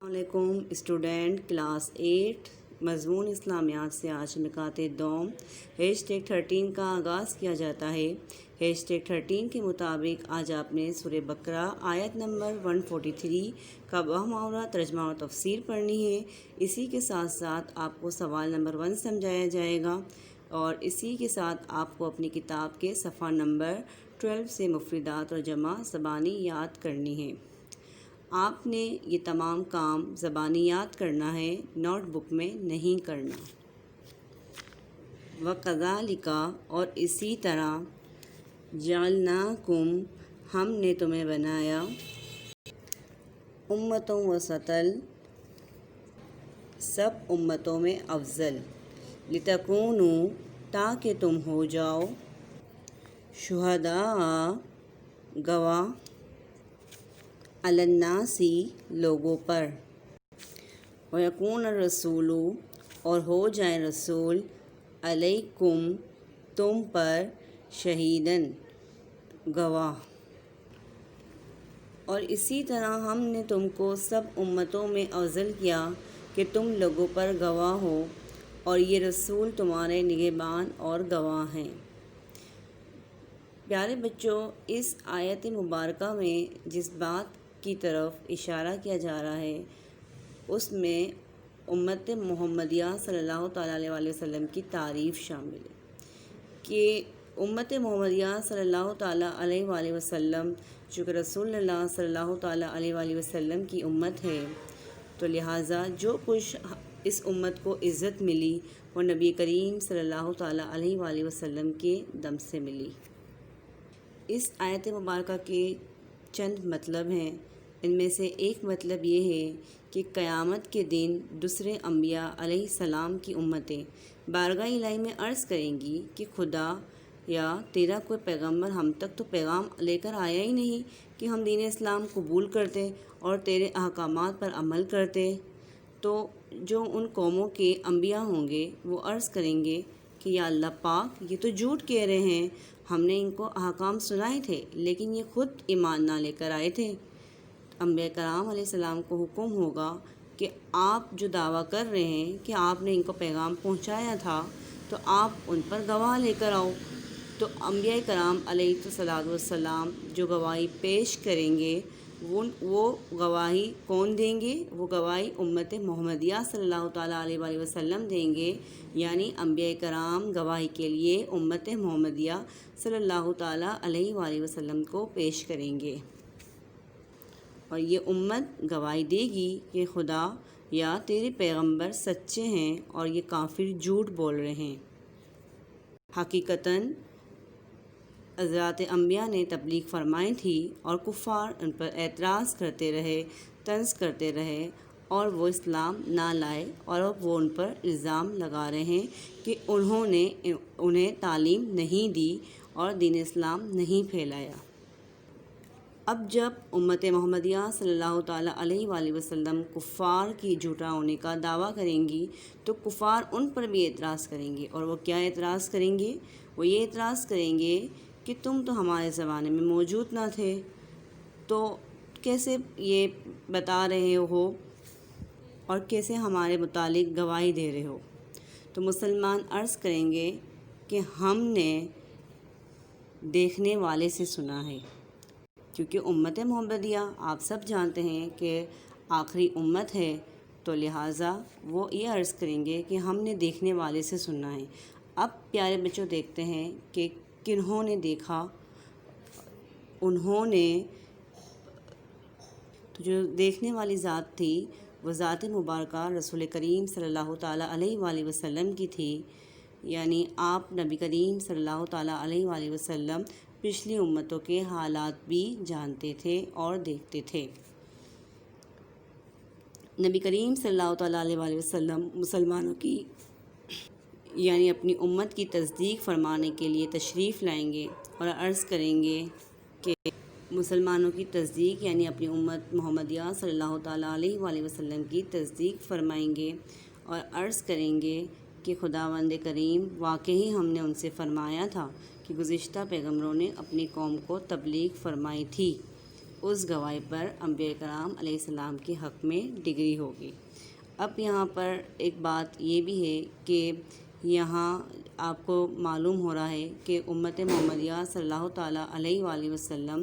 السلام علیکم student class 8 مضمون اسلامیات سے آج نکات دوم #13 کا آغاز کیا جاتا ہے۔ #13 کے مطابق آج آپ نے سورہ بقرہ آیت نمبر 143 کا بہماورہ ترجمہ اور تفسیر پڑھنی ہے۔ اسی کے ساتھ ساتھ آپ کو سوال نمبر 1 سمجھایا جائے گا اور اسی کے ساتھ آپ کو اپنی کتاب کے صفحہ نمبر 12 سے مفردات اور جمع زبانی یاد کرنی ہے۔ آپ نے یہ تمام کام زبانی یاد کرنا ہے، نوٹ بک میں نہیں کرنا۔ وَكَذَلِكَ اور اسی طرح جَعَلْنَاكُمْ ہم نے تمہیں بنایا اُمَّةً وَسَطًا سب امتوں میں افضل، لِتَكُونُوا تاکہ تم ہو جاؤ شہداء گواہ علی الناس لوگوں پر، وَيَكُونَ الرَّسُولُ اور ہو جائے رسول علیکم تم پر شہیداً گواہ۔ اور اسی طرح ہم نے تم کو سب امتوں میں افضل کیا کہ تم لوگوں پر گواہ ہو اور یہ رسول تمہارے نگہبان اور گواہ ہیں۔ پیارے بچوں، اس آیت مبارکہ میں جس بات کی طرف اشارہ کیا جا رہا ہے اس میں امت محمدیہ صلی اللہ تعالیٰ علیہ وسلم کی تعریف شامل ہے کہ امت محمدیہ صلی اللہ تعالیٰ علیہ وسلم چونکہ رسول اللہ صلی اللہ تعالیٰ علیہ وسلم کی امت ہے تو لہٰذا جو کچھ اس امت کو عزت ملی وہ نبی کریم صلی اللہ تعالیٰ علیہ وسلم کے دم سے ملی۔ اس آیت مبارکہ کے چند مطلب ہیں۔ ان میں سے ایک مطلب یہ ہے کہ قیامت کے دن دوسرے انبیاء علیہ السلام کی امتیں بارگاہ الہی میں عرض کریں گی کہ خدا یا تیرا کوئی پیغمبر ہم تک تو پیغام لے کر آیا ہی نہیں کہ ہم دین اسلام قبول کرتے اور تیرے احکامات پر عمل کرتے۔ تو جو ان قوموں کے انبیاء ہوں گے وہ عرض کریں گے کہ یا اللہ پاک یہ تو جھوٹ کہہ رہے ہیں، ہم نے ان کو احکام سنائے تھے لیکن یہ خود ایمان نہ لے کر آئے تھے۔ انبیاء کرام علیہ السلام کو حکم ہوگا کہ آپ جو دعویٰ کر رہے ہیں کہ آپ نے ان کو پیغام پہنچایا تھا تو آپ ان پر گواہ لے کر آؤ۔ تو انبیاء کرام علیہ السلام جو گواہی پیش کریں گے وہ گواہی کون دیں گے؟ وہ گواہی امت محمدیہ صلی اللہ تعالیٰ علیہ وسلم دیں گے، یعنی انبیاء کرام گواہی کے لیے امت محمدیہ صلی اللہ تعالیٰ علیہ وسلم کو پیش کریں گے اور یہ امت گواہی دے گی کہ خدا یا تیرے پیغمبر سچے ہیں اور یہ کافر جھوٹ بول رہے ہیں۔ حقیقتاً حضرات انبیاء نے تبلیغ فرمائی تھی اور کفار ان پر اعتراض کرتے رہے، طنز کرتے رہے اور وہ اسلام نہ لائے اور اب وہ ان پر الزام لگا رہے ہیں کہ انہوں نے انہیں تعلیم نہیں دی اور دین اسلام نہیں پھیلایا۔ اب جب امت محمدیہ صلی اللہ تعالیٰ علیہ وسلم کفار کی جھوٹا ہونے کا دعویٰ کریں گی تو کفار ان پر بھی اعتراض کریں گے، اور وہ کیا اعتراض کریں گے؟ وہ یہ اعتراض کریں گے کہ تم تو ہمارے زمانے میں موجود نہ تھے، تو کیسے یہ بتا رہے ہو اور کیسے ہمارے متعلق گواہی دے رہے ہو؟ تو مسلمان عرض کریں گے کہ ہم نے دیکھنے والے سے سنا ہے، کیونکہ امت محمدیہ آپ سب جانتے ہیں کہ آخری امت ہے، تو لہٰذا وہ یہ عرض کریں گے کہ ہم نے دیکھنے والے سے سنا ہے۔ اب پیارے بچوں دیکھتے ہیں کہ کنہوں نے دیکھا؟ انہوں نے جو دیکھنے والی ذات تھی وہ ذات مبارکہ رسول کریم صلی اللہ تعالیٰ علیہ وسلم کی تھی، یعنی آپ نبی کریم صلی اللہ تعالیٰ علیہ وسلم پچھلی امتوں کے حالات بھی جانتے تھے اور دیکھتے تھے۔ نبی کریم صلی اللہ تعالیٰ علیہ وسلم مسلمانوں کی یعنی اپنی امت کی تصدیق فرمانے کے لیے تشریف لائیں گے اور عرض کریں گے کہ مسلمانوں کی تصدیق یعنی اپنی امت محمدیہ صلی اللہ تعالیٰ علیہ وسلم کی تصدیق فرمائیں گے اور عرض کریں گے کہ خداوند کریم واقعی ہم نے ان سے فرمایا تھا کہ گزشتہ پیغمبروں نے اپنی قوم کو تبلیغ فرمائی تھی، اس گواہی پر انبیاء کرام علیہ السلام کے حق میں ڈگری ہوگی۔ اب یہاں پر ایک بات یہ بھی ہے کہ یہاں آپ کو معلوم ہو رہا ہے کہ امت محمدیہ صلی اللہ تعالیٰ علیہ وآلہ وسلم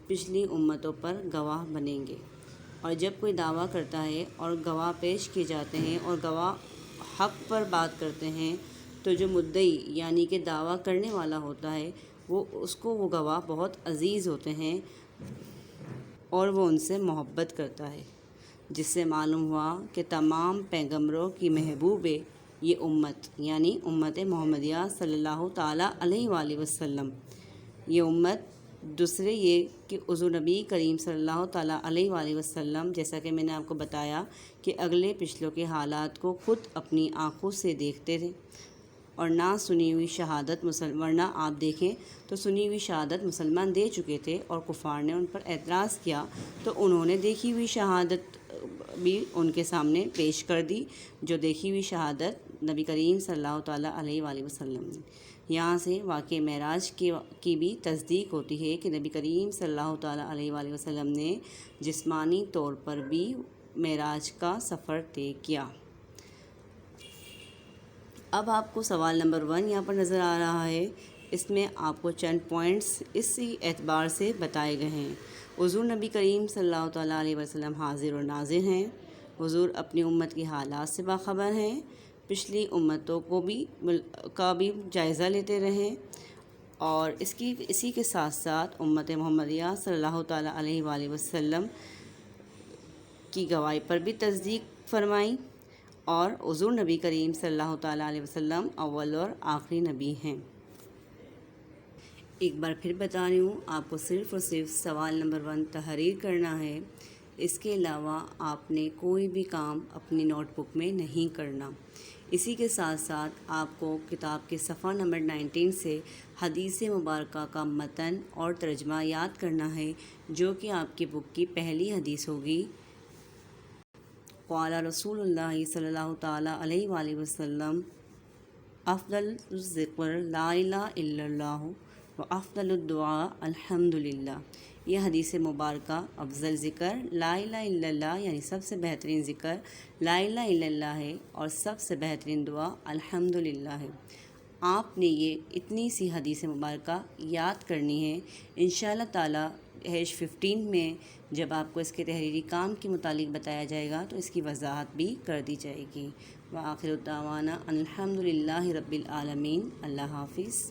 پچھلی امتوں پر گواہ بنیں گے، اور جب کوئی دعویٰ کرتا ہے اور گواہ پیش کیے جاتے ہیں اور گواہ حق پر بات کرتے ہیں تو جو مدعی یعنی کہ دعویٰ کرنے والا ہوتا ہے وہ گواہ بہت عزیز ہوتے ہیں اور وہ ان سے محبت کرتا ہے، جس سے معلوم ہوا کہ تمام پیغمبروں کی محبوب یہ امت یعنی امت محمدیہ صلی اللہ تعالیٰ علیہ وآلہ وسلم، یہ امت دوسرے یہ کہ حضور نبی کریم صلی اللہ تعالیٰ علیہ وآلہ وسلم جیسا کہ میں نے آپ کو بتایا کہ اگلے پچھلوں کے حالات کو خود اپنی آنکھوں سے دیکھتے تھے، اور نہ سنی ہوئی شہادت ورنہ آپ دیکھیں تو سنی ہوئی شہادت مسلمان دے چکے تھے اور کفار نے ان پر اعتراض کیا تو انہوں نے دیکھی ہوئی شہادت بھی ان کے سامنے پیش کر دی، جو دیکھی ہوئی شہادت نبی کریم صلی اللہ تعالیٰ علیہ وآلہ وسلم نے۔ یہاں سے واقع معراج کی بھی تصدیق ہوتی ہے کہ نبی کریم صلی اللہ تعالیٰ علیہ وآلہ وسلم نے جسمانی طور پر بھی معراج کا سفر طے کیا۔ اب آپ کو سوال نمبر 1 یہاں پر نظر آ رہا ہے، اس میں آپ کو چند پوائنٹس اسی اعتبار سے بتائے گئے ہیں۔ حضور نبی کریم صلی اللہ تعالیٰ علیہ وسلم حاضر و ناظر ہیں، حضور اپنی امت کی حالات سے باخبر ہیں، پچھلی امتوں کا بھی جائزہ لیتے رہیں، اور اسی کے ساتھ ساتھ امت محمدیہ صلی اللہ تعالیٰ علیہ وآلہ وسلم کی گواہی پر بھی تصدیق فرمائی، اور حضور نبی کریم صلی اللہ تعالیٰ علیہ وسلم اول اور آخری نبی ہیں۔ ایک بار پھر بتا رہی ہوں، آپ کو صرف اور صرف سوال نمبر 1 تحریر کرنا ہے، اس کے علاوہ آپ نے کوئی بھی کام اپنی نوٹ بک میں نہیں کرنا۔ اسی کے ساتھ ساتھ آپ کو کتاب کے صفحہ نمبر 19 سے حدیث مبارکہ کا متن اور ترجمہ یاد کرنا ہے، جو کہ آپ کی بک کی پہلی حدیث ہوگی۔ قال رسول اللہ صلی اللہ تعالیٰ علیہ وآلہ وسلم افضل الذکر لا الہ الا اللہ و افضل الدعاء الحمدللہ۔ یہ حدیث مبارکہ افضل ذکر لا الہ الا اللہ یعنی سب سے بہترین ذکر لا الہ الا اللہ ہے، اور سب سے بہترین دعا الحمدللہ ہے۔ آپ نے یہ اتنی سی حدیث مبارکہ یاد کرنی ہے۔ انشاءاللہ تعالیٰ پیج 15 میں جب آپ کو اس کے تحریری کام کے متعلق بتایا جائے گا تو اس کی وضاحت بھی کر دی جائے گی۔ وآخر دعوانا الحمدللہ رب العالمین۔ اللہ حافظ۔